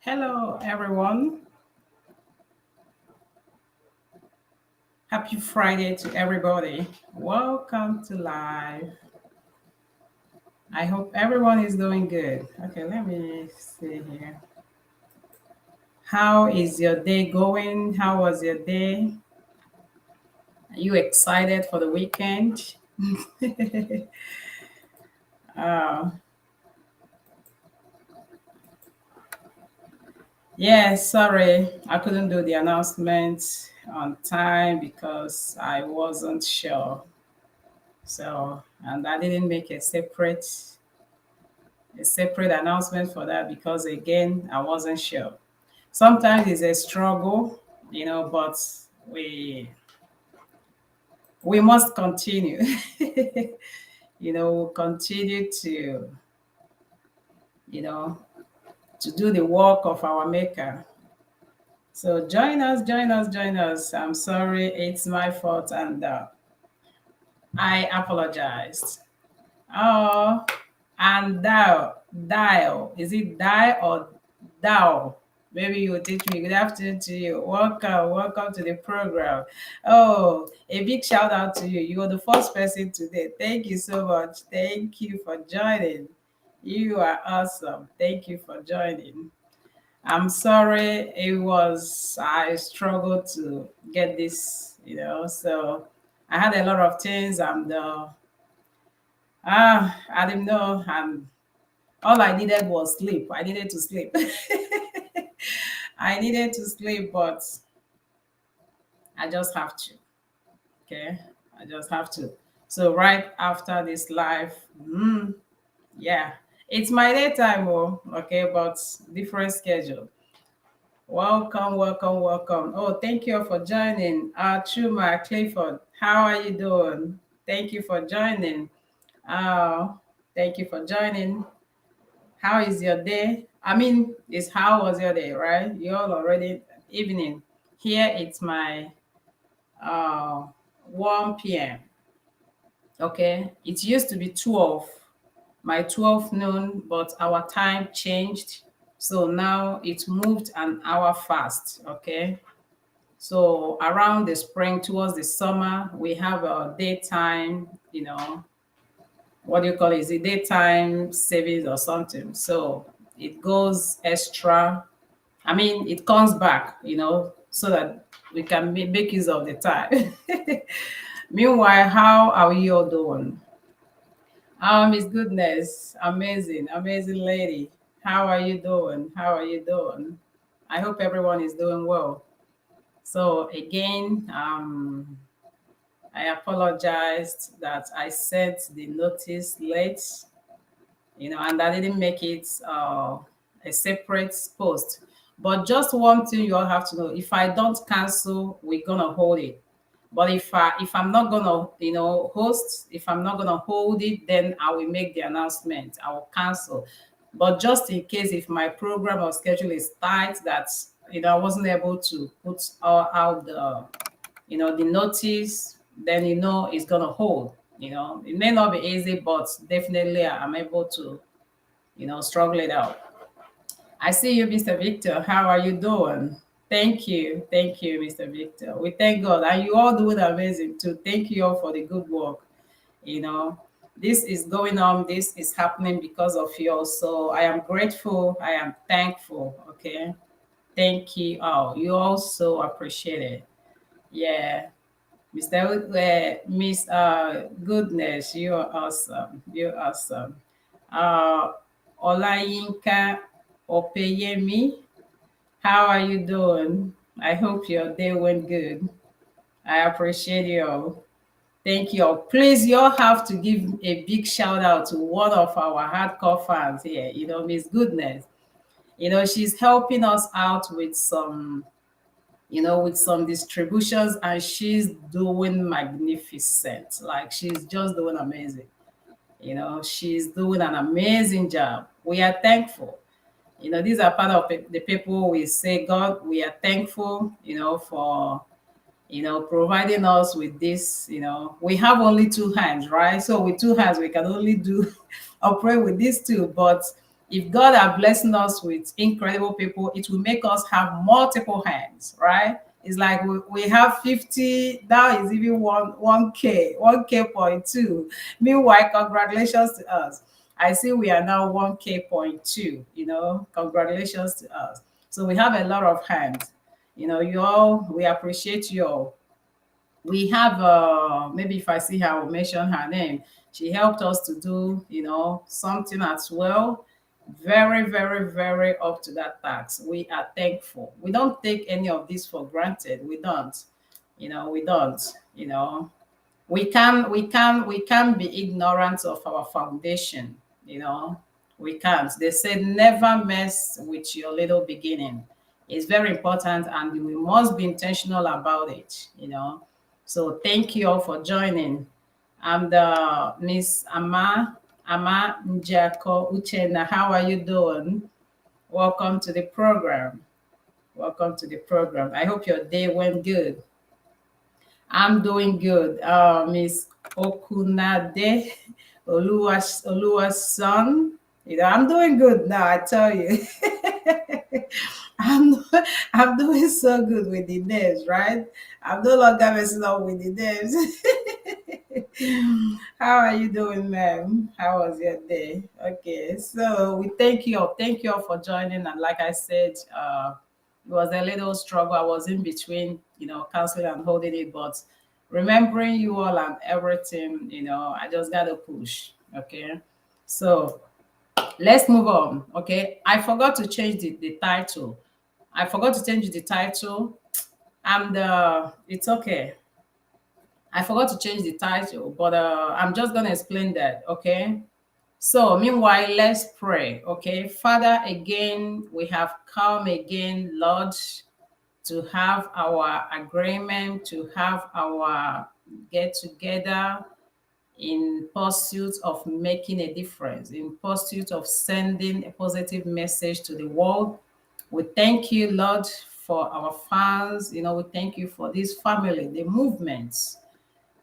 Hello, everyone. Happy Friday to everybody. Welcome to live. I hope everyone is doing good. Okay, let me see here. How is your day going? How was your day? Are you excited for the weekend? uh, yeah, sorry, I couldn't do the announcement on time because I wasn't sure. So, and I didn't make a separate announcement for that because again I wasn't sure. Sometimes it's a struggle, but we we must continue. We'll continue you know to do the work of our maker. So join us, join us, join us. I'm sorry, it's my fault, and I apologized. Oh, and dial. Is it die or thou? Maybe you will teach me. Good afternoon to you. Welcome, welcome to the program. Oh, a big shout out to you. You are the first person today. Thank you so much. Thank you for joining. You are awesome. Thank you for joining. I'm sorry I struggled to get this, so I had a lot of things and I didn't know. All I needed was sleep. I needed to sleep. I needed to sleep, but I just have to. Okay, I just have to. So right after this live, yeah, it's my daytime. Oh, okay, but different schedule. Welcome, welcome, welcome. Oh, thank you for joining. Chuma Clifford, how are you doing? Thank you for joining. Uh, Thank you for joining. How is your day? I mean, it's how was your day, right? You all already evening. Here it's my uh 1 p.m. Okay. It used to be 12, my 12 noon, but our time changed. So now it moved an hour fast. Okay. So around the spring towards the summer, we have a daytime, what do you call it? Is it daytime savings or something? So it goes extra. I mean, it comes back, so that we can make use of the time. Meanwhile, how are you all doing? Miss Goodness, amazing, amazing lady. How are you doing? How are you doing? I hope everyone is doing well. So again, I apologized that I sent the notice late, and I didn't make it a separate post. But just one thing you all have to know: if I don't cancel, we're gonna hold it. But if I'm not gonna host, if I'm not gonna hold it, then I will make the announcement. I will cancel. But just in case, if my program or schedule is tight, that I wasn't able to put out the notice, then it's gonna hold. It may not be easy, but definitely I'm able to struggle it out. I see you, Mr. Victor. How are you doing? Thank you, Mr. Victor. We thank God, and you all doing amazing too. Thank you all for the good work. You know, this is going on. This is happening because of you all. So I am grateful. I am thankful. Okay, thank you all. You also appreciate it. Yeah, Mr. Miss Goodness, you are awesome. You're awesome. Uh, Olayinka Opeyemi, how are you doing? I hope your day went good. I appreciate you all. Thank you all. Please, you all have to give a big shout out to one of our hardcore fans here, Miss Goodness. She's helping us out with some distributions, and she's doing magnificent. Like, she's just doing amazing. She's doing an amazing job. We are thankful. These are part of the people we say, God, we are thankful, for providing us with this. We have only two hands, right? So with two hands we can only do operate with these two, but If God are blessing us with incredible people, it will make us have multiple hands, right? It's like we have 50, now is even 1K point two. Meanwhile, congratulations to us. I see we are now 1K point two, congratulations to us. So we have a lot of hands. You all, we appreciate you all. We have maybe if I see her, I will mention her name. She helped us to do something as well. Very, very, very up to that task. We are thankful. We don't take any of this for granted. We don't. We don't. you know we can be ignorant of our foundation. you know we can't. They said never mess with your little beginning. It's very important, and we must be intentional about it. So thank you all for joining. I'm the Miss Ama Njako Uchenna. How are you doing? Welcome to the program. Welcome to the program. I hope your day went good. I'm doing good. Miss Okunade Oluwa's son. I'm doing good now, I tell you. I'm I'm doing so good with the names, right? I'm no longer messing up with the names. How are you doing, ma'am? How was your day? Okay, so we thank you all for joining. And like I said, it was a little struggle. I was in between, counseling and holding it, but remembering you all and everything, I just gotta push. Okay, so let's move on. Okay, I forgot to change the title. I forgot to change the title, and it's okay. I forgot to change the title, but I'm just gonna explain that. Okay. So meanwhile, let's pray. Okay, Father, again we have come again, Lord, to have our agreement, to have our get together in pursuit of making a difference, in pursuit of sending a positive message to the world. We thank you, Lord, for our fans. We thank you for this family, the movements.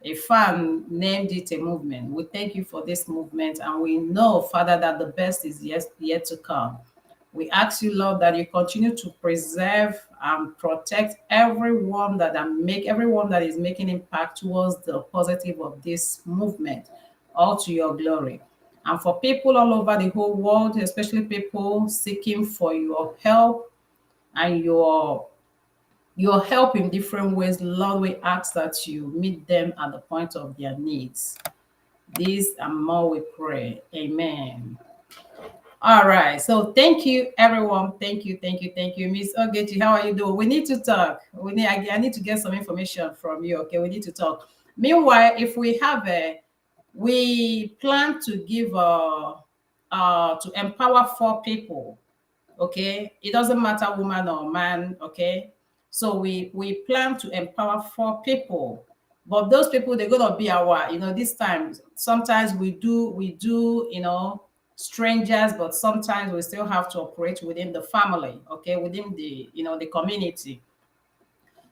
A fan named it a movement. We thank you for this movement, and we know, Father, that the best is yet to come. We ask you, Lord, that you continue to preserve and protect everyone that is making impact towards the positive of this movement, all to your glory. And for people all over the whole world, especially people seeking for your help and your help in different ways, Lord, we ask that you meet them at the point of their needs. These and more we pray. Amen. All right. So thank you, everyone. Thank you, thank you, thank you. Miss Ogechi, how are you doing? We need to talk. I need to get some information from you. Okay, we need to talk. Meanwhile, if we have we plan to give to empower 4 people. Okay, it doesn't matter woman or man. Okay, so we plan to empower 4 people, but those people, they're gonna be our, this time sometimes we do strangers, but sometimes we still have to operate within the family, okay, within the community.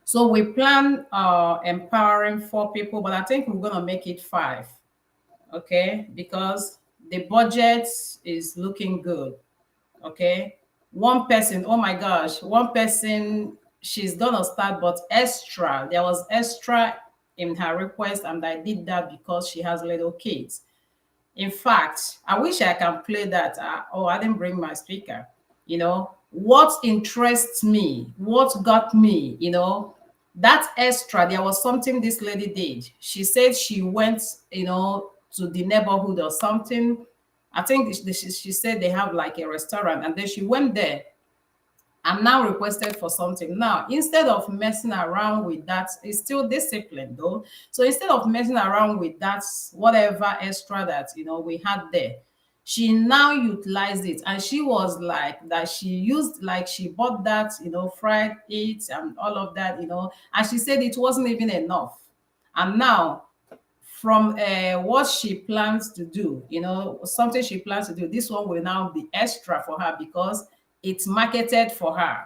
So we plan empowering 4 people, but I think we're gonna make it 5, okay, because the budget is looking good. Okay, one person, oh my gosh, one person, she's gonna start, but extra, there was extra in her request, and I did that because she has little kids. In fact, I wish I can play that. Oh, I didn't bring my speaker. What interests me, what got me, that extra, there was something this lady did. She said she went, to the neighborhood or something. I think she said they have like a restaurant, and then she went there and now requested for something. Now, instead of messing around with that, it's still discipline though. So instead of messing around with that, whatever extra that we had there, she now utilized it, and she was like that. She used, like, she bought that, fried it and all of that, and she said it wasn't even enough. And now, from what she plans to do, something she plans to do, this one will now be extra for her because it's marketed for her.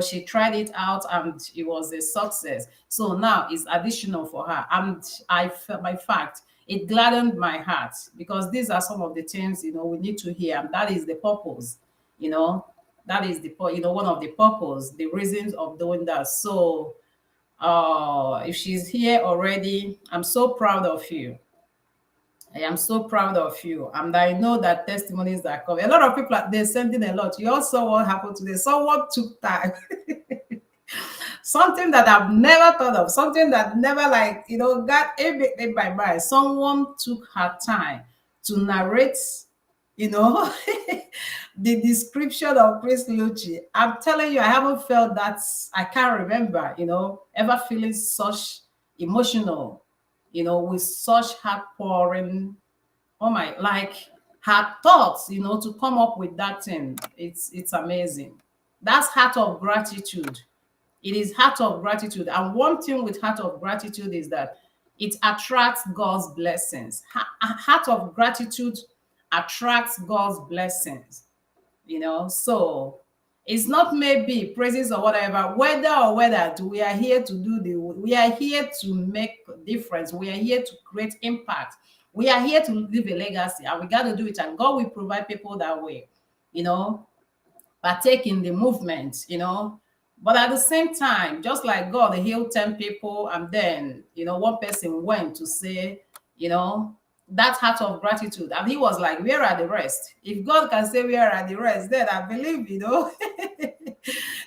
She tried it out and it was a success. So now it's additional for her. And I felt, by fact, it gladdened my heart because these are some of the things, we need to hear. And that is the purpose, you know, that is one of the purpose, the reasons of doing that. So, if she's here already, I'm so proud of you. I am so proud of you. And I know that testimonies that come. A lot of people they're sending a lot. You also what happened today. Someone took time. Something that I've never thought of, something that never got a bit in my mind. Someone took her time to narrate, you know, the description of Chris Lucci. I'm telling you, I haven't felt that. I can't remember, ever feeling such emotional, with such heart pouring. Oh my, like her thoughts, to come up with that thing. It's amazing. That's heart of gratitude. It is heart of gratitude. And one thing with heart of gratitude is that it attracts God's blessings. Heart of gratitude attracts God's blessings. So it's not maybe praises or whatever, whether we are here to we are here to make a difference. We are here to create impact. We are here to leave a legacy, and we got to do it. And God will provide people that way, partake in the movement, But at the same time, just like God healed 10 people, and then, one person went to say, that heart of gratitude. And he was like, where are the rest? If God can say, where are the rest? Then I believe,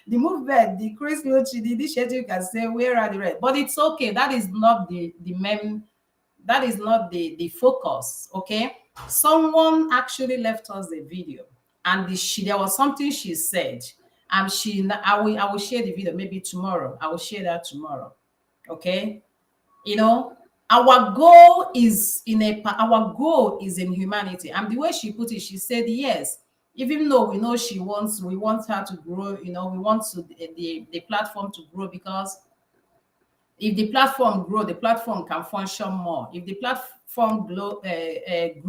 the movement, the Chris Lucci, the initiative can say, where are the rest? But it's okay. That is not the main, that is not the focus, okay? Someone actually left us a video, and there was something she said, and I will share the video maybe tomorrow. I will share that tomorrow, okay? Our goal is in humanity. And the way she put it, she said yes, even though we know we want her to grow, we want the platform to grow, because if the platform grow, the platform can function more. If the platform grow, it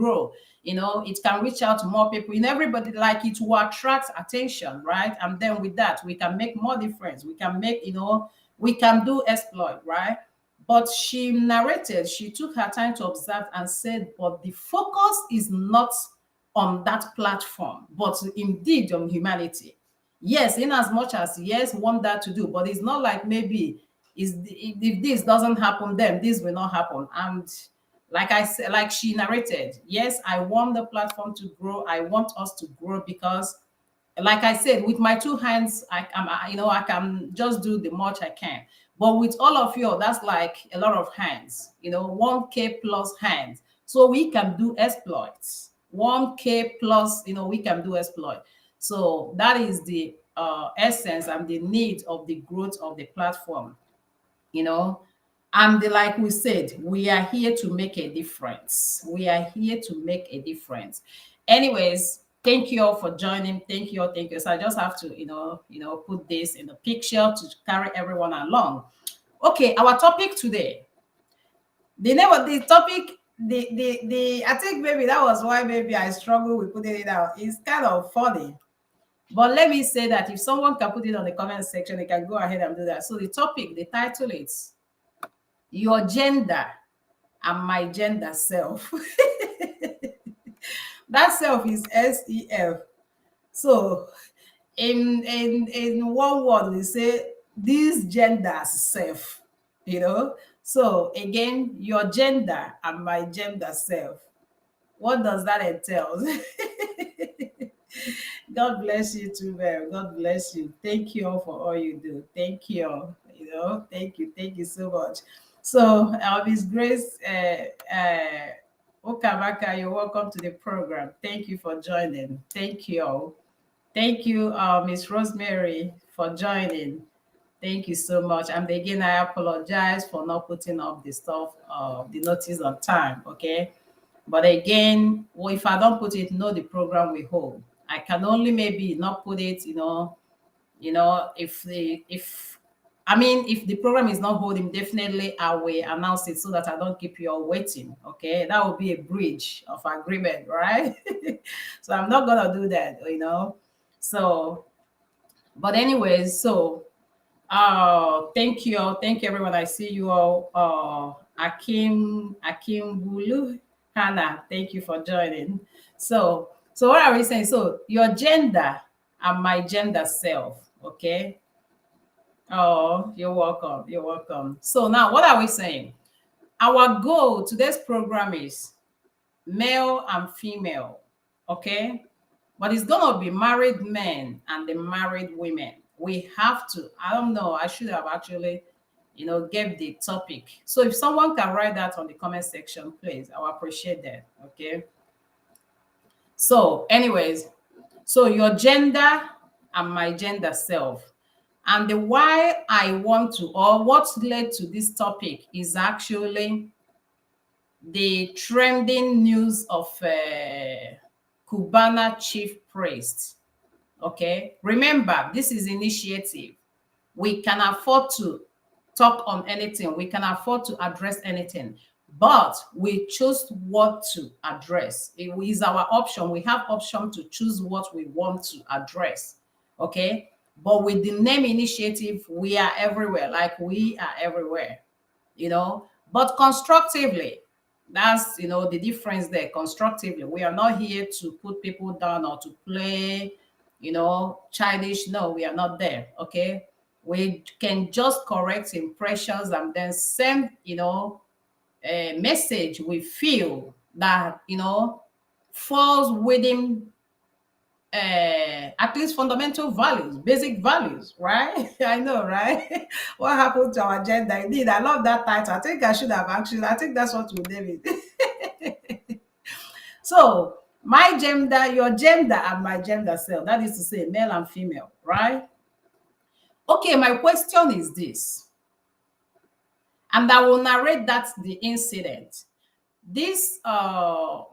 can reach out to more people. Everybody, like, it will attract attention, right? And then with that, we can make more difference. We can make, we can do exploit, right? But she narrated, she took her time to observe and said, but the focus is not on that platform, but indeed on humanity. Yes, in as much as, yes, want that to do, but it's not like maybe if this doesn't happen, then this will not happen. And like I said, like she narrated, yes, I want the platform to grow. I want us to grow because, like I said, with my two hands, I can just do the much I can. But with all of you, that's like a lot of hands, 1K plus hands. So we can do exploits. 1K plus, we can do exploit. So that is the essence and the need of the growth of the platform, and like we said, we are here to make a difference. We are here to make a difference. Anyways, thank you all for joining. Thank you all. Thank you. So I just have to, put this in the picture to carry everyone along. Okay, our topic today. The name of the topic, I think maybe that was why maybe I struggle with putting it out. It's kind of funny. But let me say that if someone can put it on the comment section, they can go ahead and do that. So the topic, the title is Your Gender and My Gender Self. That self is SEF. So in one word, we say this gender self, So again, your gender and my gender self. What does that entail? God bless you too, Mary. God bless you. Thank you all for all you do. Thank you all. Thank you. Thank you so much. So, Miss Grace Okabaka, you're welcome to the program. Thank you for joining. Thank you all. Thank you, Miss Rosemary, for joining. Thank you so much. And again, I apologize for not putting up the stuff, the notice on time. Okay. But again, well, if I don't put it, the program will hold. I can only maybe not put it, if the program is not holding, definitely I will announce it so that I don't keep you all waiting. Okay, that would be a breach of agreement, right? So I'm not gonna do that, So, but anyways, so thank you all, thank you everyone. I see you all Akim Bulu. Hannah, thank you for joining. So what are we saying? So your gender and my gender self, okay? Oh, you're welcome. You're welcome. So now what are we saying? Our goal today's program is male and female, okay? But it's gonna be married men and the married women. We have to, I don't know, I should have actually, gave the topic. So if someone can write that on the comment section, please, I will appreciate that. Okay. So, anyways, so your gender and my gender self. And the why I want to, or what led to this topic is actually the trending news of Cubana chief priest. Okay. Remember, this is initiative. We can afford to talk on anything. We can afford to address anything, but we choose what to address. It is our option. We have option to choose what we want to address. Okay. But with the name initiative, we are everywhere. Like we are everywhere, but constructively. That's the difference there. Constructively, we are not here to put people down or to play childish. No, we are not there. Okay. We can just correct impressions and then send a message we feel that falls within at least fundamental values, basic values, right? I know, right? What happened to our gender? Indeed, I love that title. I think I should have actually, I think that's what we'll name it. So my gender, your gender, and my gender self, that is to say male and female, right? Okay, my question is this, and I will narrate that the incident. This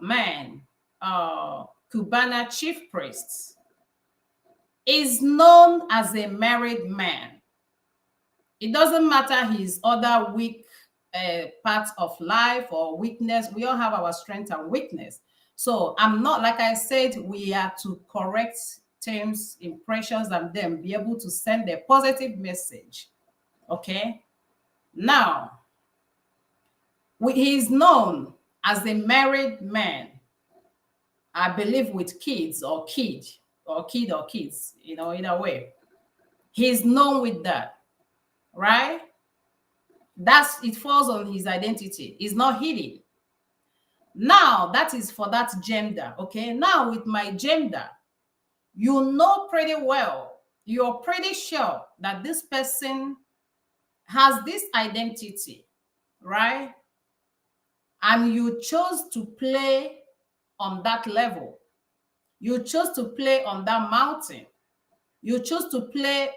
man, Cubana chief priest, is known as a married man. It doesn't matter his other weak parts of life or weakness. We all have our strength and weakness. So I'm not, like I said, we are to correct terms, impressions, and then be able to send a positive message. Okay. Now, he is known as a married man, I believe, with kids or kids, either way. He's known with that, right? It falls on his identity. It's not hidden. Now, that is for that gender, okay? Now, with my gender, you know pretty well, you're pretty sure that this person has this identity, right? And you chose to play on that level. You chose to play on that mountain. You chose to play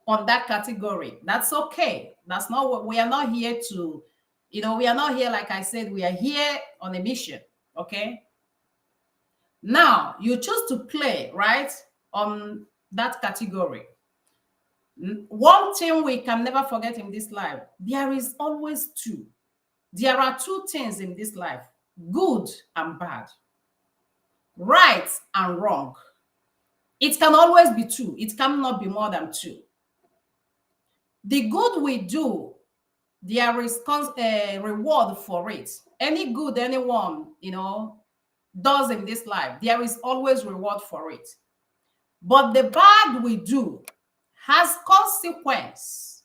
on that category. That's okay. That's not what we are not here to, we are not here, like I said, we are here on a mission. Okay. Now you choose to play, right, on that category. One thing we can never forget in this life, there is always two. There are two things in this life, good and bad, right and wrong. It can always be two. It cannot be more than two. The good we do, there is a reward for it. Any good anyone, does in this life, there is always reward for it. But the bad we do has consequence.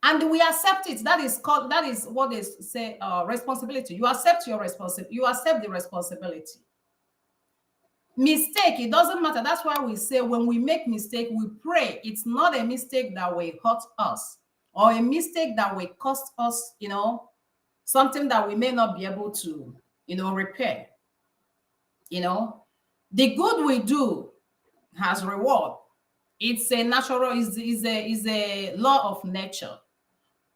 And we accept it. That is what they say, responsibility. You accept your responsibility. You accept the responsibility. Mistake, it doesn't matter. That's why we say when we make mistake, we pray. It's not a mistake that will hurt us or a mistake that will cost us, something that we may not be able to, repair. The good we do has reward. It's a natural, is a law of nature.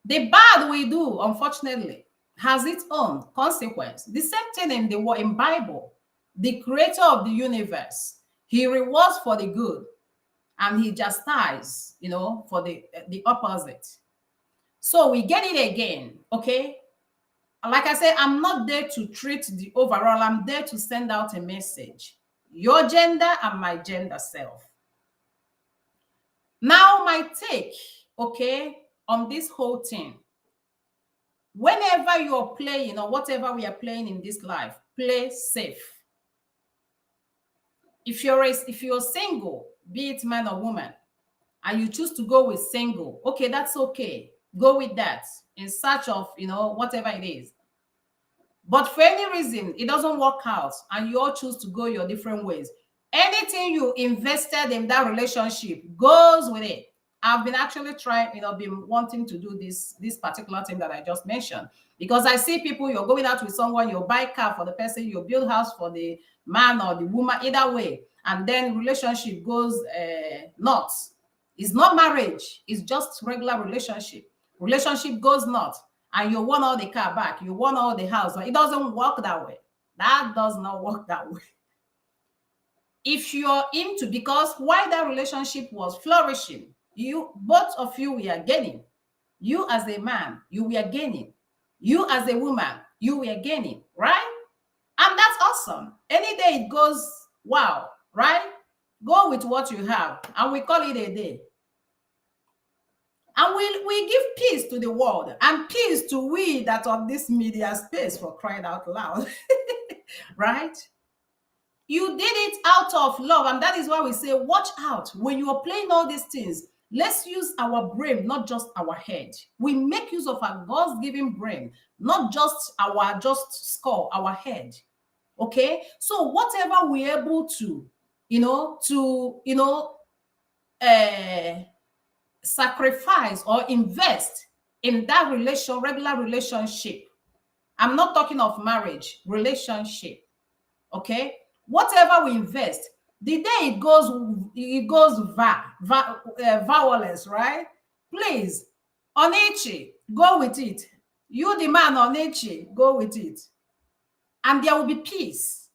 The bad we do, unfortunately, has its own consequence. The same thing in Bible. The creator of the universe, he rewards for the good and he chastises, for the opposite. So we get it again, okay? Like I said, I'm not there to treat the overall. I'm there to send out a message. Your gender and my gender self. Now my take, okay, on this whole thing. Whenever you're playing or whatever we are playing in this life, play safe. If you're single, be it man or woman, and you choose to go with single, okay, that's okay. Go with that in search of, whatever it is. But for any reason it doesn't work out and you all choose to go your different ways, anything you invested in that relationship goes with it. I've been actually trying, been wanting to do this particular thing that I just mentioned, because I see people, you're going out with someone, you buy car for the person, you build house for the man or the woman, either way, and then relationship goes nuts. It's not marriage, it's just regular relationship. Relationship goes nuts and you want all the car back, you want all the house. It doesn't work that way. That does not work that way. If you're into, because while that relationship was flourishing, both of you were gaining. You as a man, you were gaining. You as a woman, you were gaining, right? And that's awesome. Any day it goes, wow, right? Go with what you have, and we call it a day. And we give peace to the world and peace to we that of this media space, for crying out loud. Right? You did it out of love. And that is why we say, watch out. When you are playing all these things, let's use our brain, not just our head. We make use of our God's given brain, not just our skull, our head. Okay? So whatever we're able to, sacrifice or invest in that regular relationship. I'm not talking of marriage, relationship. Okay, whatever we invest, the day it goes violence, right? Please, Onichi, go with it. You, the man, Onichi, go with it, and there will be peace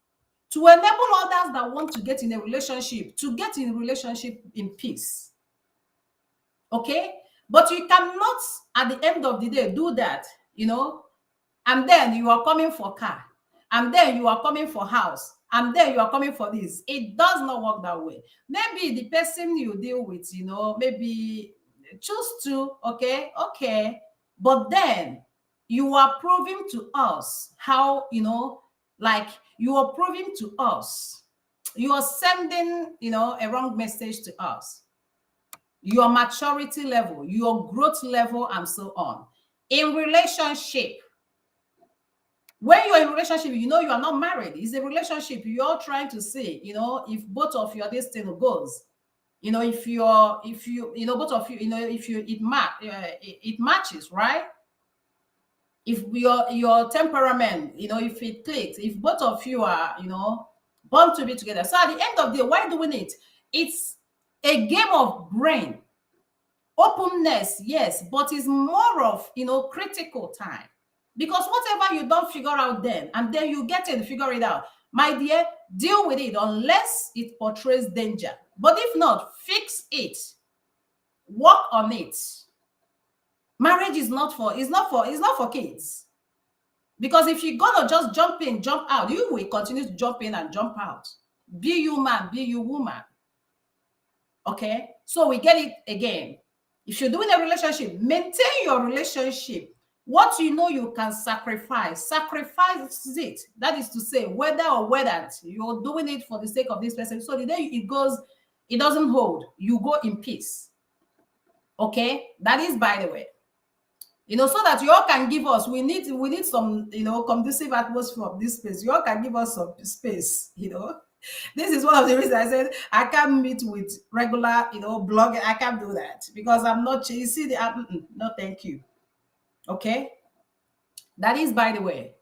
to enable others that want to get in a relationship to get in a relationship in peace. Okay, but you cannot at the end of the day do that, and then you are coming for car, and then you are coming for house, and then you are coming for this. It does not work that way. Maybe the person you deal with, maybe choose to, okay, but then you are proving to us how, like you are proving to us, you are sending, a wrong message to us, your maturity level, your growth level, and so on. In relationship, when you're in a relationship, you are not married. It's a relationship. You're trying to see, if both of your destiny goes, if you both of you, if you it matches, right? If your temperament, if it clicks, if both of you are, born to be together. So at the end of the day, why doing it? It's a game of brain. Openness, yes, but it's more of, critical time. Because whatever you don't figure out then, and then you get in, figure it out, my dear, deal with it unless it portrays danger. But if not, fix it. Work on it. Marriage is not for kids. Because if you're gonna just jump in, jump out, you will continue to jump in and jump out. Be you man, be you woman. Okay? So we get it again. If you're doing a relationship, maintain your relationship. What you can sacrifice it. That is to say, whether you're doing it for the sake of this person. So the day it goes, it doesn't hold, you go in peace. Okay? That is, by the way. So that you all can give us, we need some, conducive atmosphere of this space. You all can give us some space, This is one of the reasons I said I can't meet with regular, blogging. I can't do that because I'm not, you see, no, thank you. Okay. That is, by the way.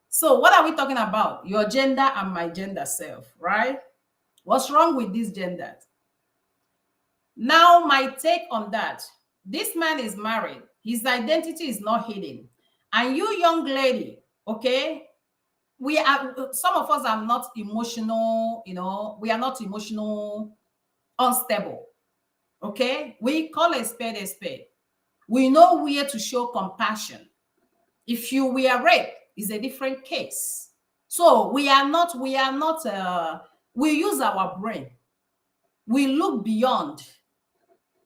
So what are we talking about? Your gender and my gender self, right? What's wrong with these genders? Now, my take on that. This man is married. His identity is not hidden. And you, young lady, okay, some of us are not emotional, we are not emotional unstable. Okay, we call a spade a spade. We know where to show compassion. If you were raped, is a different case. So we use our brain. We look beyond.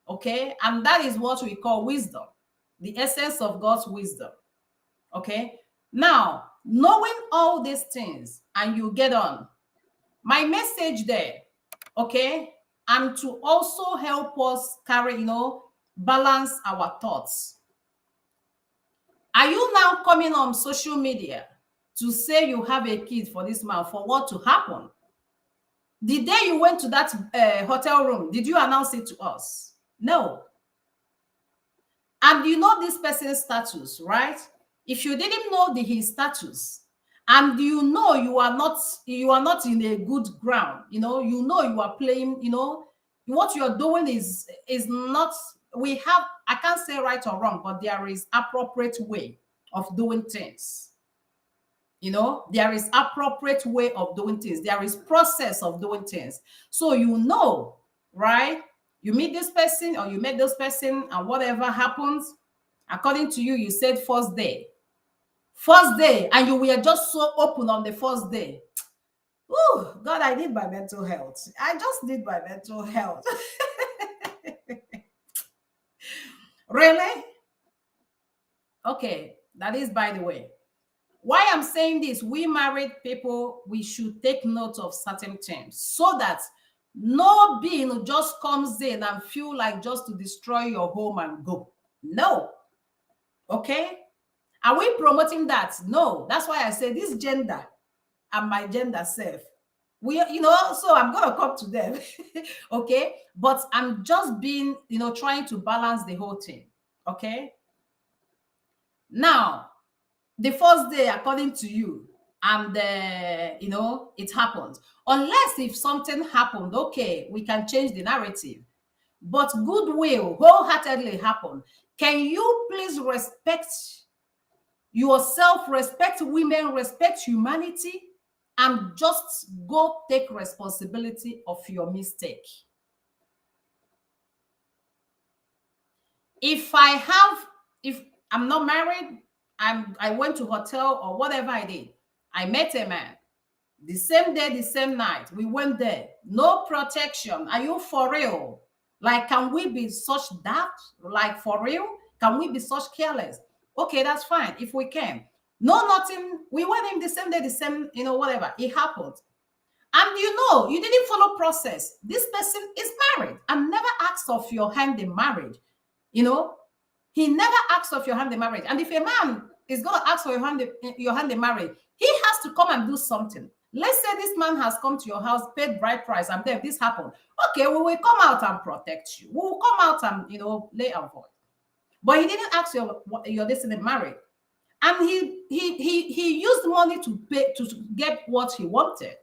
Okay, and that is what we call wisdom, the essence of God's wisdom. Okay. Now, knowing all these things and you get on, my message there, okay, and to also help us carry, balance our thoughts. Are you now coming on social media to say you have a kid for this man for what to happen? The day you went to that hotel room, did you announce it to us? No. And you know this person's status, right? If you didn't know his status, and you are not in a good ground, you are playing, what you're doing is not, I can't say right or wrong, but there is appropriate way of doing things. There is appropriate way of doing things. There is process of doing things. So right? You meet this person or you met this person and whatever happens, according to you, you said first day. First day, and you were just so open on the first day. Oh, God, I need my mental health. I just need my mental health. Really? Okay, that is by the way. Why I'm saying this, we married people, we should take note of certain things so that no being just comes in and feel like just to destroy your home and go. No. Okay? Are we promoting that? No. That's why I say this gender and my gender self. So I'm going to come to them. Okay? But I'm just being, trying to balance the whole thing. Okay? Now, the first day, according to you, and it happens. Unless if something happened, okay, we can change the narrative. But goodwill wholeheartedly happen. Can you please respect yourself, respect women, respect humanity, and just go take responsibility of your mistake? If I'm not married, I went to hotel or whatever I did, I met a man. The same day, the same night, we went there. No protection. Are you for real? Like, can we be such daft? Like, for real? Can we be such careless? Okay, that's fine. If we can. No, nothing. We went in the same day, the same, whatever. It happened. And you didn't follow process. This person is married and never asked of your hand in marriage. He never asked of your hand in marriage. And if a man is going to ask for your hand in marriage, he has to come and do something. Let's say this man has come to your house, paid bride price, and then this happened. Okay, we will come out and protect you. We will come out and lay our voice. But he didn't ask your destiny married, and he used money to pay to get what he wanted.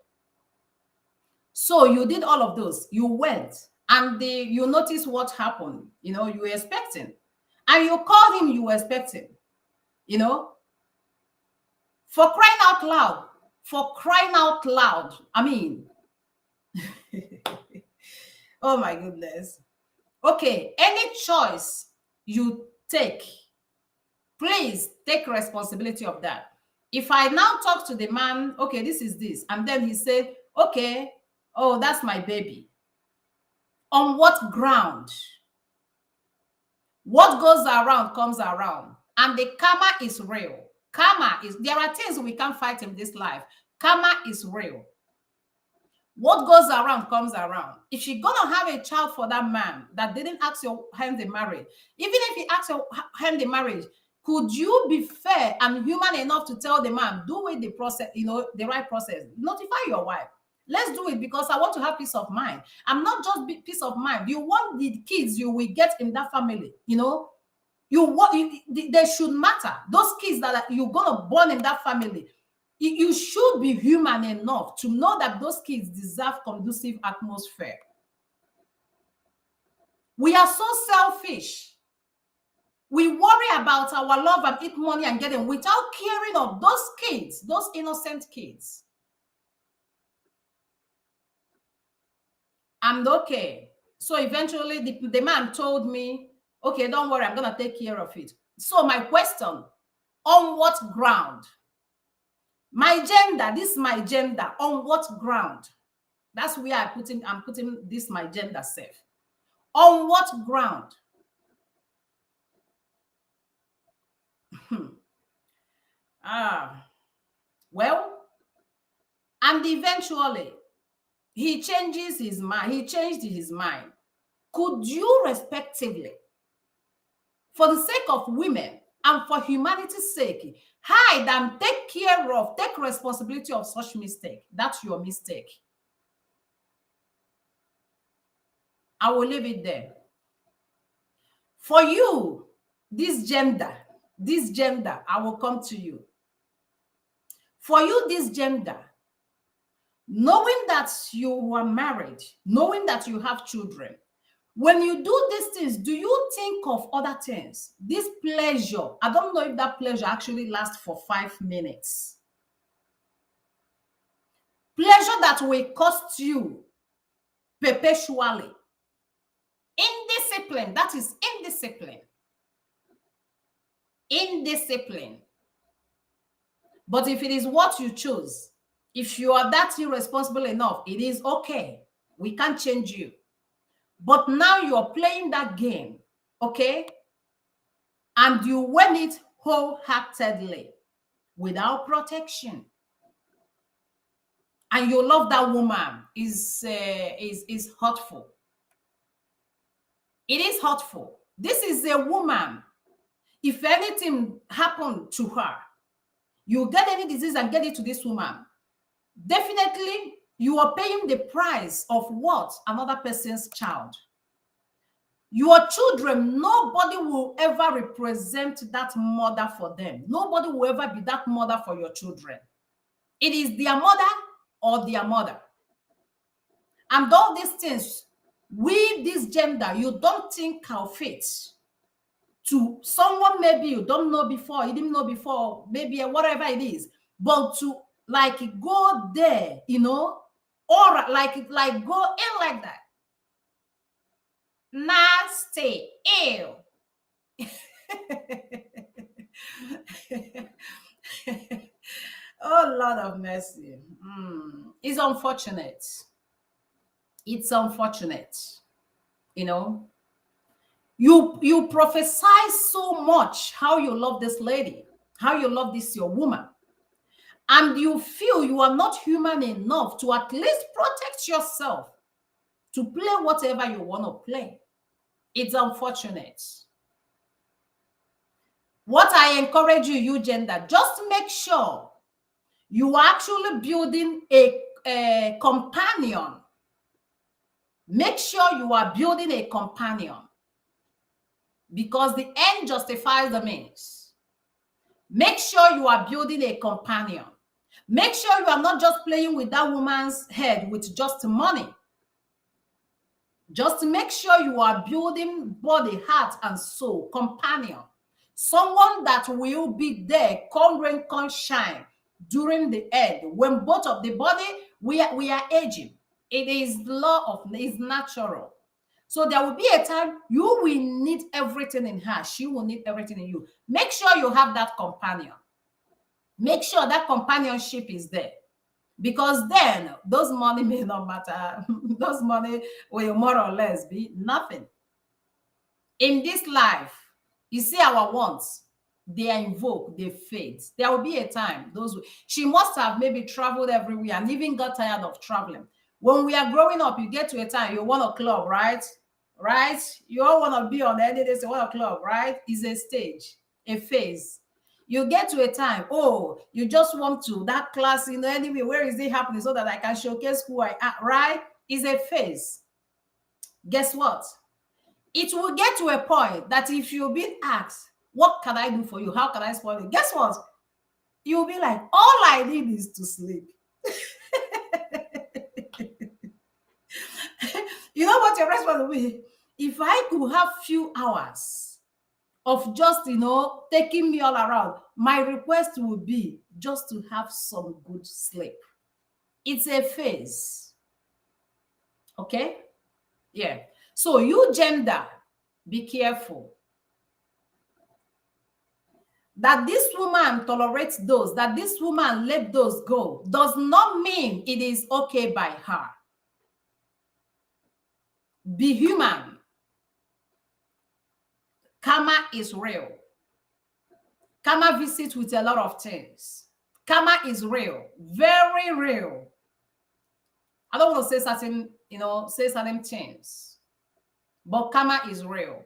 So you did all of those. You went, and you noticed what happened. You were expecting, and you called him. You were expecting. For crying out loud. For crying out loud. I mean, oh my goodness. Okay, any choice you take, please take responsibility of that. If I now talk to the man, okay, this is this, and then he said, okay, oh, that's my baby. On what ground? What goes around comes around, and the karma is real. There are things we can't fight in this life. Karma is real. What goes around comes around. If you're gonna have a child for that man that didn't ask your hand in marriage, even if he asked your hand in marriage, could you be fair and human enough to tell the man, do it the process, the right process? Notify your wife. Let's do it because I want to have peace of mind. I'm not just peace of mind. You want the kids you will get in that family, they should matter. Those kids that you're gonna born in that family, you should be human enough to know that those kids deserve conducive atmosphere. We are so selfish. We worry about our love and eat money and get them without caring of those kids, those innocent kids. And okay, so eventually the man told me, okay, don't worry, I'm gonna take care of it. So my question, on what ground? My gender, this is my gender, on what ground? That's where I'm putting this my gender self. On what ground? Ah, well, and eventually he changes his mind. He changed his mind. Could you respectively, for the sake of women and for humanity's sake, hide and take care of, take responsibility of such mistake? That's your mistake. I will leave it there. For you, this gender, I will come to you. For you, this gender, knowing that you are married, knowing that you have children, when you do these things, do you think of other things? This pleasure, I don't know if that pleasure actually lasts for 5 minutes. Pleasure that will cost you perpetually. Indiscipline, that is indiscipline. Indiscipline. But if it is what you choose, if you are that irresponsible enough, it is okay. We can't change you. But now you're playing that game, okay? And you win it wholeheartedly without protection. And you love that woman is hurtful. It is hurtful. This is a woman. If anything happened to her, you get any disease and get it to this woman, definitely you are paying the price of what? Another person's child. Your children, nobody will ever represent that mother for them. Nobody will ever be that mother for your children. It is their mother or their mother. And all these things, with this gender, you don't think of it to someone maybe you don't know before, you didn't know before, maybe whatever it is, but to like go there, you know, or like go in like that. Nasty, ew. Oh, Lord of mercy. It's unfortunate. It's unfortunate. You know, you prophesy so much how you love this lady, how you love this your woman, and you feel you are not human enough to at least protect yourself to play whatever you want to play. It's unfortunate. What I encourage you gender, just make sure you are actually building a companion. Make sure you are building a companion, because the end justifies the means. Make sure you are building a companion. Make sure you are not just playing with that woman's head with just money. Just make sure you are building body, heart, and soul companion. Someone that will be there, come rain, come shine during the end. When both of the body, we are aging. It is law of, it's natural. So there will be a time you will need everything in her. She will need everything in you. Make sure you have that companion. Make sure that companionship is there. Because then those money may not matter. Those money will more or less be nothing. In this life, you see our wants, they are invoked, they fade. There will be a time, she must have maybe traveled everywhere and even got tired of traveling. When we are growing up, you get to a time, you want a club, right? Right? You all want to be on any day, you want a club, right? It's a stage, a phase. You get to a time, oh, you just want to, that class, you know, anyway, where is it happening so that I can showcase who I am, right? It's a phase. Guess what? It will get to a point that if you've been asked, what can I do for you? How can I spoil it? Guess what? You'll be like, all I need is to sleep. You know what your response will be? If I could have few hours of just, you know, taking me all around, my request would be just to have some good sleep. It's a phase. Okay? Yeah. So you gender, be careful. That this woman tolerates those, that this woman let those go, does not mean it is okay by her. Be human. Karma is real. Karma visits with a lot of things. Karma is real, very real. I don't want to say certain, say certain things, but karma is real.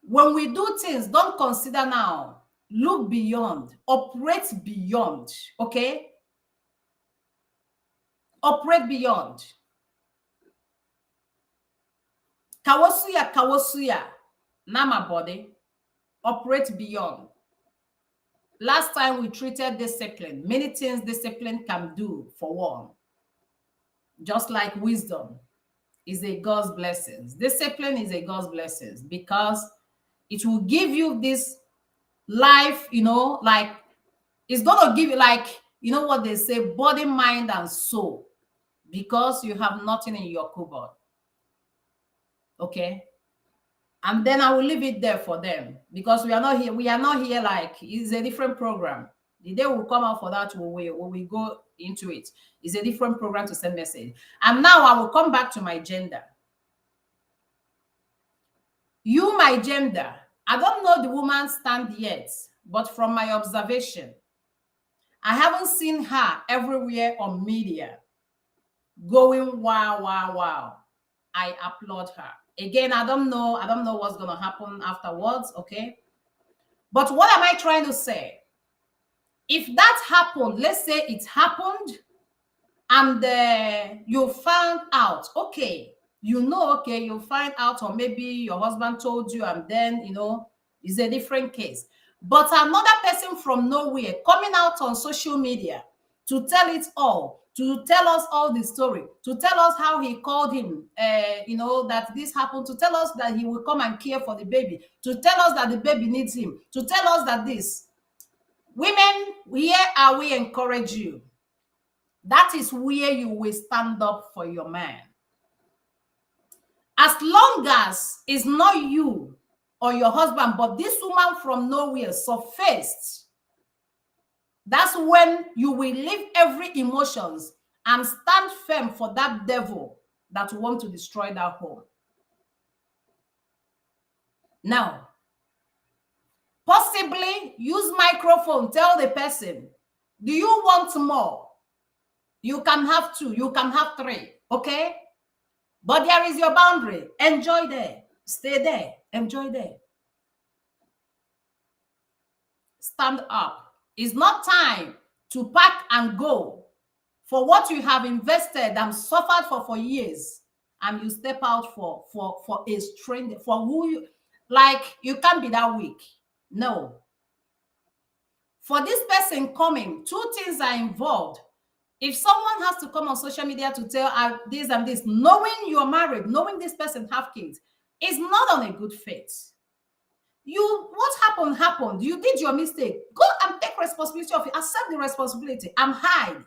When we do things, don't consider now. Look beyond, operate beyond, okay? Operate beyond. Kawosuya, kawosuya, nama body, operate beyond. Last time we treated discipline, many things discipline can do for one. Just like wisdom is a God's blessings. Discipline is a God's blessings because it will give you this life, like it's going to give you, like, what they say, body, mind, and soul, because you have nothing in your cupboard. Okay? And then I will leave it there for them because we are not here like it's a different program. The day will come out for that when we go into it. It's a different program to send message. And now I will come back to my gender. You, my gender, I don't know the woman's stand yet, but from my observation, I haven't seen her everywhere on media going wow, wow, wow. I applaud her. Again, I don't know what's going to happen afterwards, okay? But what am I trying to say? If that happened, let's say it happened, and you found out, okay, you find out, or maybe your husband told you, and then, it's a different case. But another person from nowhere coming out on social media to tell it all, to tell us all the story, to tell us how he called him, that this happened, to tell us that he will come and care for the baby, to tell us that the baby needs him, to tell us that this. Women, here are we encourage you. That is where you will stand up for your man. As long as it's not you or your husband, but this woman from nowhere surfaced, that's when you will leave every emotions and stand firm for that devil that want to destroy that home. Now, possibly use microphone, tell the person, do you want more? You can have 2, you can have 3, okay? But there is your boundary. Enjoy there. Stay there. Enjoy there. Stand up. It's not time to pack and go for what you have invested and suffered for years, and you step out for a stranger, for who you like. You can't be that weak. No. For this person coming, 2 things are involved. If someone has to come on social media to tell this and this, knowing you're married, knowing this person have kids, is not on a good faith. What happened. You did your mistake. Go and take responsibility of it. Accept the responsibility and hide.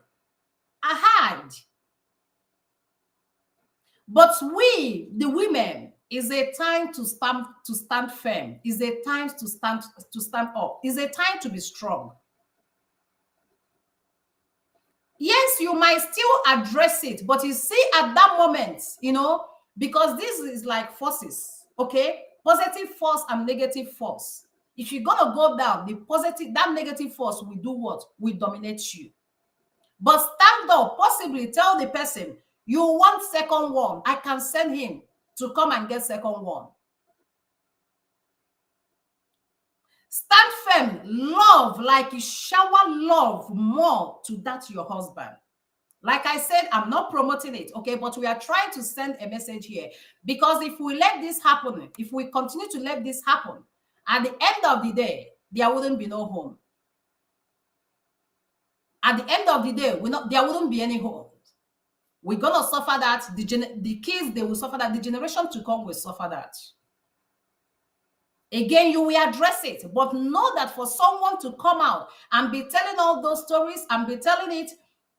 But we, the women, is a time to stand firm. Is a time to stand up. Is a time to be strong. Yes, you might still address it, but you see at that moment, because this is like forces, okay? Positive force and negative force. If you're gonna go down, that negative force will do what? Will dominate you. But stand up, possibly tell the person, you want second one, I can send him to come and get second one. Stand firm, love, like you shower love more to that your husband. Like I said, I'm not promoting it, okay? But we are trying to send a message here. Because if we let this happen, if we continue to let this happen, at the end of the day, there wouldn't be no home. At the end of the day, there wouldn't be any homes. We're going to suffer that. The kids, they will suffer that. The generation to come will suffer that. Again, you will address it. But know that for someone to come out and be telling all those stories and be telling it,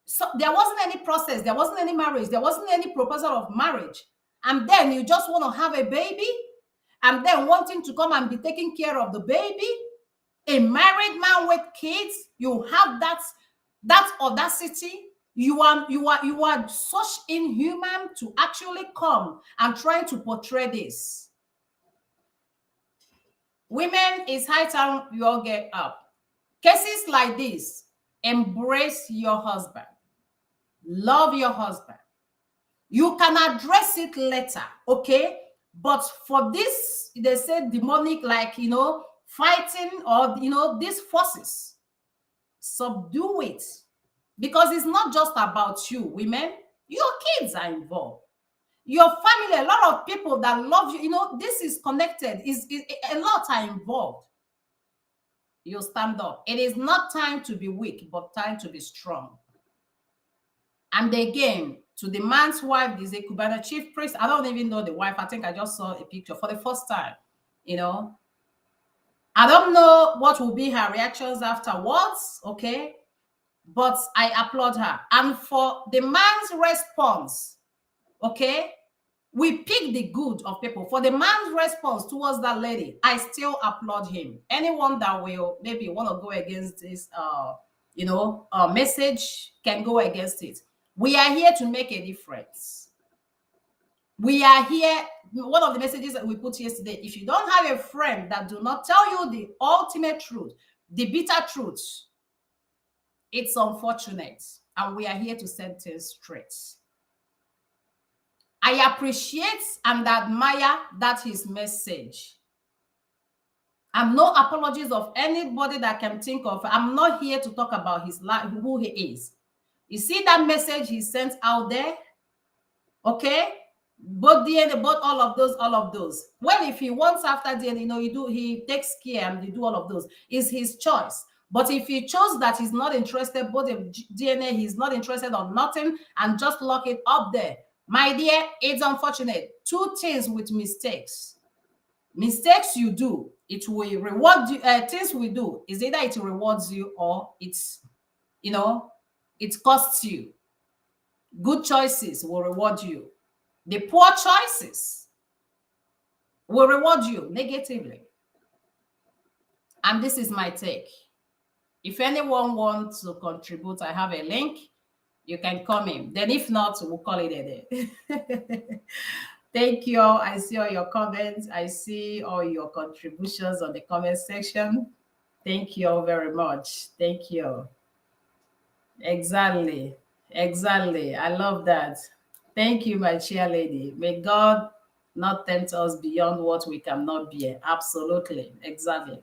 so there wasn't any process, there wasn't any marriage, there wasn't any proposal of marriage. And then you just want to have a baby and then wanting to come and be taking care of the baby. A married man with kids, you have that audacity. You are such inhuman to actually come and try to portray this. Women, it's high time you all get up. Cases like this, embrace your husband. Love your husband. You can address it later, okay? But for this, they say demonic, like, fighting or, these forces, subdue it. Because it's not just about you, women. Your kids are involved. Your family, a lot of people that love you, this is connected. A lot are involved. You stand up. It is not time to be weak, but time to be strong. And again, to the man's wife, is a Cubana chief priest. I don't even know the wife. I think I just saw a picture for the first time. I don't know what will be her reactions afterwards, okay? But I applaud her. And for the man's response, okay, we pick the good of people. For the man's response towards that lady, I still applaud him. Anyone that will maybe want to go against this, message can go against it. We are here to make a difference. We are here. One of the messages that we put yesterday, if you don't have a friend that do not tell you the ultimate truth, the bitter truth, it's unfortunate. And we are here to set things straight. I appreciate and admire that his message. And no apologies of anybody that can think of. I'm not here to talk about his life, who he is. You see that message he sent out there? Okay? Both DNA, both all of those. Well, if he wants after DNA, he takes care and they do all of those. It's his choice. But if he chose that he's not interested, both in DNA, he's not interested on nothing, and just lock it up there. My dear, it's unfortunate. Two things with mistakes. Mistakes you do, it will reward you. Things we do is either it rewards you or it costs you. Good choices will reward you. The poor choices will reward you negatively. And this is my take. If anyone wants to contribute, I have a link. You can come in. Then if not, we'll call it a day. Thank you all. I see all your comments. I see all your contributions on the comment section. Thank you all very much. Thank you. Exactly. I love that. Thank you, my chair lady. May God not tempt us beyond what we cannot bear. Absolutely. Exactly.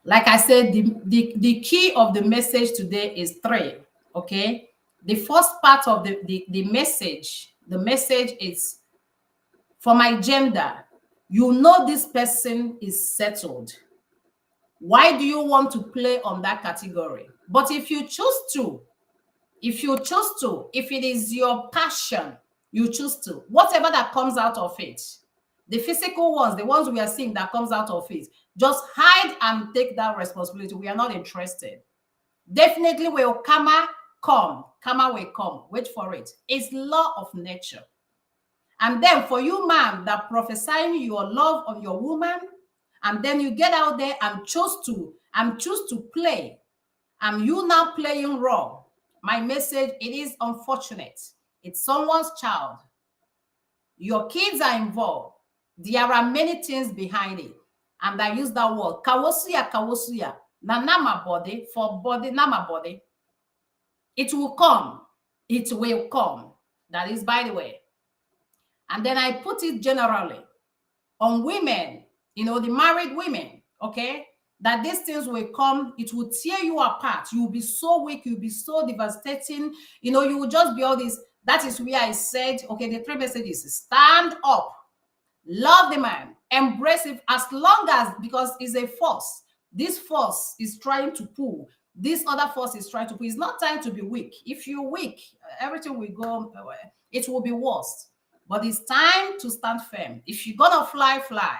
Like I said, the key of the message today is 3. Okay. The first part of the message is for my gender. This person is settled. Why do you want to play on that category? But if it is your passion, you choose to, whatever that comes out of it, the physical ones, the ones we are seeing that comes out of it, just hide and take that responsibility. We are not interested. Definitely will karma come. Karma will come. Wait for it. It's law of nature. And then for you, man, that prophesying your love on your woman, and then you get out there and choose to play, and you now playing wrong. My message, it is unfortunate. It's someone's child. Your kids are involved. There are many things behind it. And I use that word, kawosuya. Na nama body, for body, nama body. It will come. It will come. That is, by the way. And then I put it generally on women, the married women, okay? That these things will come, it will tear you apart. You will be so weak, you'll be so devastating. You will just be all this. That is where I said, okay, the 3 messages: stand up, love the man, embrace it, as long as, because it's a force. This force is trying to pull. This other force is trying to pull. It's not time to be weak. If you're weak, everything will go, it will be worse. But it's time to stand firm. If you're gonna fly, fly.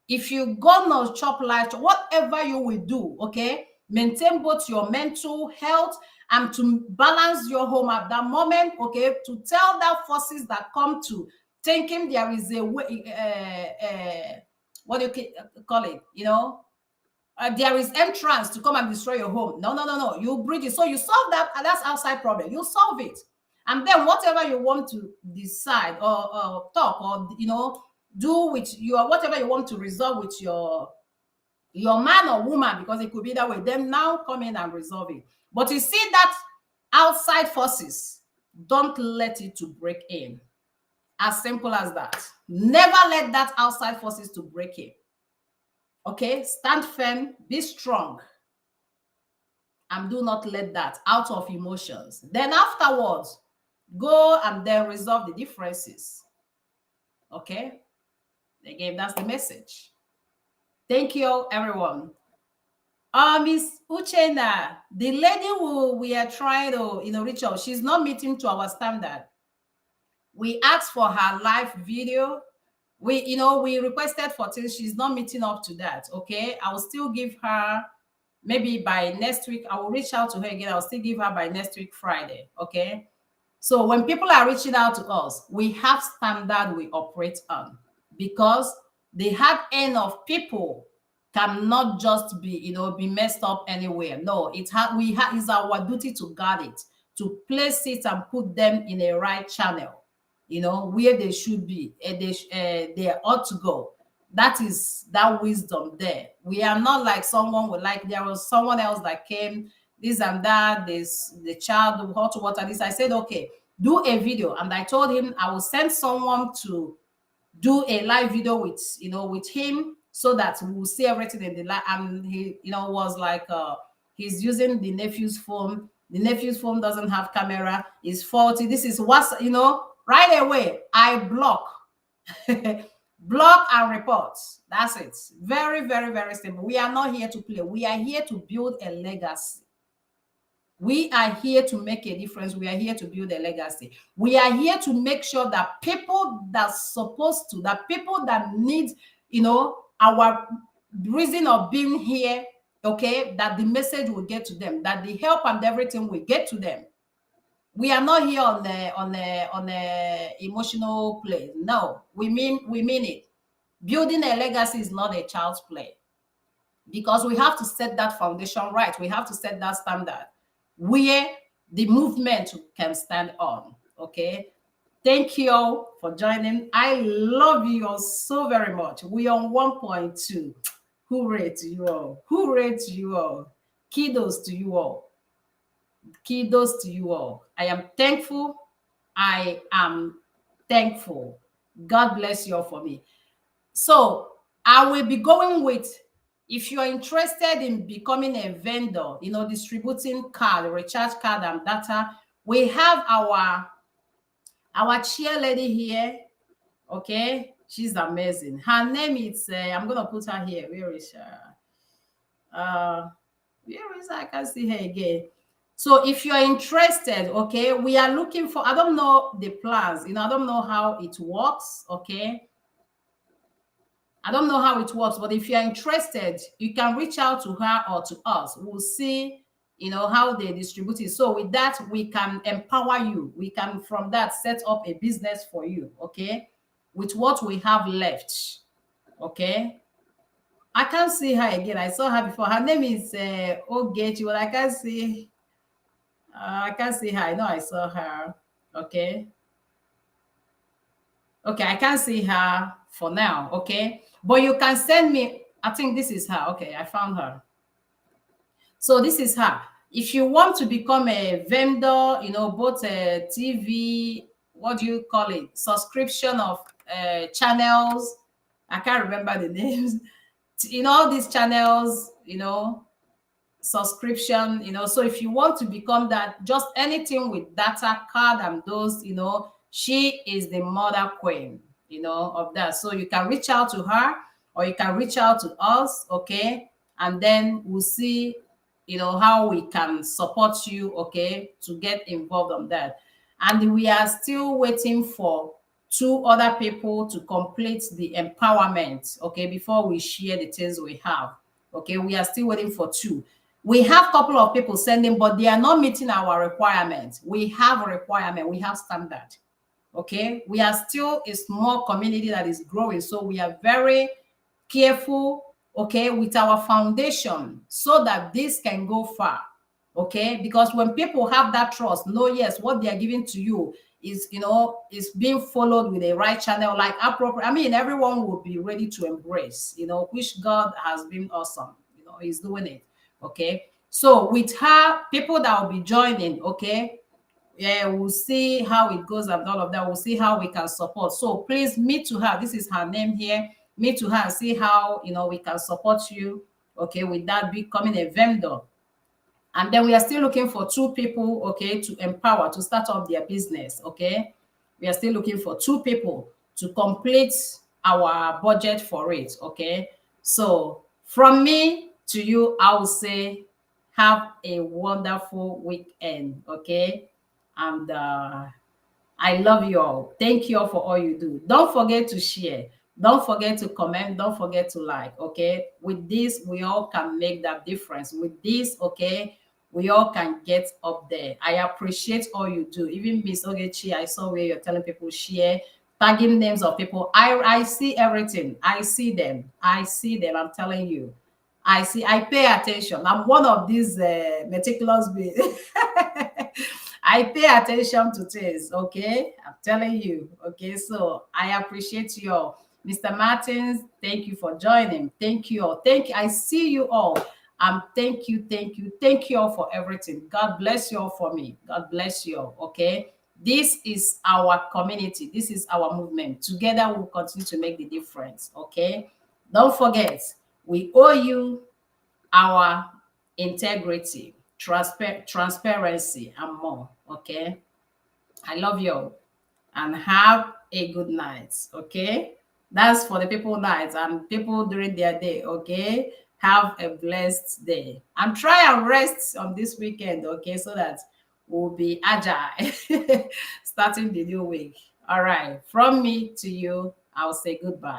If you're gonna chop life, whatever you will do, okay, maintain both your mental health and to balance your home at that moment, okay, to tell that forces that come to thinking there is a way, what do you call it, there is entrance to come and destroy your home. No. You bridge it. So you solve that, and that's outside problem. You solve it. And then whatever you want to decide or talk or, do with your whatever you want to resolve with your man or woman, because it could be that way, then now come in and resolve it. But you see that outside forces, don't let it to break in. As simple as that. Never let that outside forces to break in. Okay, stand firm, be strong, and do not let that out of emotions. Then afterwards, go and then resolve the differences. Okay, again, that's the message. Thank you, everyone. Miss Uchena, the lady who we are trying to, reach out, she's not meeting to our standard. We asked for her live video. We requested for things. She's not meeting up to that. Okay, I will still give her maybe by next week. I will reach out to her again. I'll still give her by next week, Friday. Okay. So when people are reaching out to us, we have standard we operate on, because the hard end of people cannot just be messed up anywhere. No, it's our duty to guard it, to place it and put them in a right channel, where they should be, and they ought to go. That is that wisdom there. We are not like someone would like. There was someone else that came, this and that, this the child, the hot water, this. I said, okay, do a video. And I told him I will send someone to do a live video with him, so that we will see everything in the live. And he was like, he's using the nephew's phone. The nephew's phone doesn't have camera, it's faulty. This is what's right away I block. Block and report. That's it. Very, very, very simple. We are not here to play. We are here to build a legacy. We are here to make a difference. We are here to build a legacy. We are here to make sure that people that people that need, our reason of being here, okay, that the message will get to them, that the help and everything will get to them. We are not here on the emotional play. No, we mean it. Building a legacy is not a child's play, because we have to set that foundation right. We have to set that standard where the movement can stand on. Okay. Thank you all for joining. I love you all so very much. We are on 1.2. Hooray to you all. Hooray to you all. Kudos to you all. Kudos to you all. I am thankful. I am thankful. God bless you all for me. So I will be going with, if you are interested in becoming a vendor, distributing card, recharge card and data, we have our chair lady here. Okay, she's amazing. Her name is I'm gonna put her here. Where is her? I can see her again. So if you're interested, okay, we are looking for, I don't know the plans, I don't know how it works, okay. I don't know how it works, but if you're interested, you can reach out to her or to us. We'll see, how they distribute it. So with that, we can empower you. We can, from that, set up a business for you, okay, with what we have left, okay. I can't see her again. I saw her before. Her name is Ogechi, but I can't see her. I know I saw her. Okay. Okay, I can't see her for now. Okay. But you can send me. I think this is her. Okay, I found her. So this is her. If you want to become a vendor, both a TV, what do you call it? Subscription of channels. I can't remember the names. All these channels, subscription, so if you want to become that, just anything with data card and those, she is the mother queen, of that. So you can reach out to her, or you can reach out to us, okay, and then we'll see, how we can support you, okay, to get involved on that. And we are still waiting for 2 other people to complete the empowerment, okay, before we share the things we have. Okay, we are still waiting for 2. We have a couple of people sending, but they are not meeting our requirements. We have a requirement, we have standard. Okay, we are still a small community that is growing, so we are very careful, okay, with our foundation, so that this can go far. Okay, because when people have that trust, know, yes, what they are giving to you is, is being followed with the right channel, like appropriate, I mean, everyone will be ready to embrace, which God has been awesome. He's doing it. Okay. So with her, people that will be joining, okay, yeah, we'll see how it goes and all of that. We'll see how we can support. So please meet to her. This is her name here. Meet to her and see how we can support you. Okay, with that becoming a vendor. And then we are still looking for two people, okay, to empower to start up their business. Okay, we are still looking for two people to complete our budget for it. Okay, so from me to you, I will say have a wonderful weekend. Okay, and I love you all. Thank you all for all you do. Don't forget to share. Don't forget to comment. Don't forget to like. Okay. With this, we all can make that difference. With this, okay, we all can get up there. I appreciate all you do. Even Miss Ogechi, I saw where you're telling people share, tagging names of people. I see everything. I see them. I see them. I'm telling you. I see. I pay attention. I'm one of these meticulous beings. I pay attention to things, okay? I'm telling you, okay? So I appreciate you all. Mr. Martins, thank you for joining. Thank you all. Thank you. I see you all. Thank you all for everything. God bless you all for me. God bless you all, okay? This is our community. This is our movement. Together, we'll continue to make the difference, okay? Don't forget, we owe you our integrity, transparency, and more. Okay. I love you and have a good night. Okay. That's for the people night and people during their day. Okay. Have a blessed day and try and rest on this weekend. Okay. So that we'll be agile starting the new week. All right. From me to you, I'll say goodbye.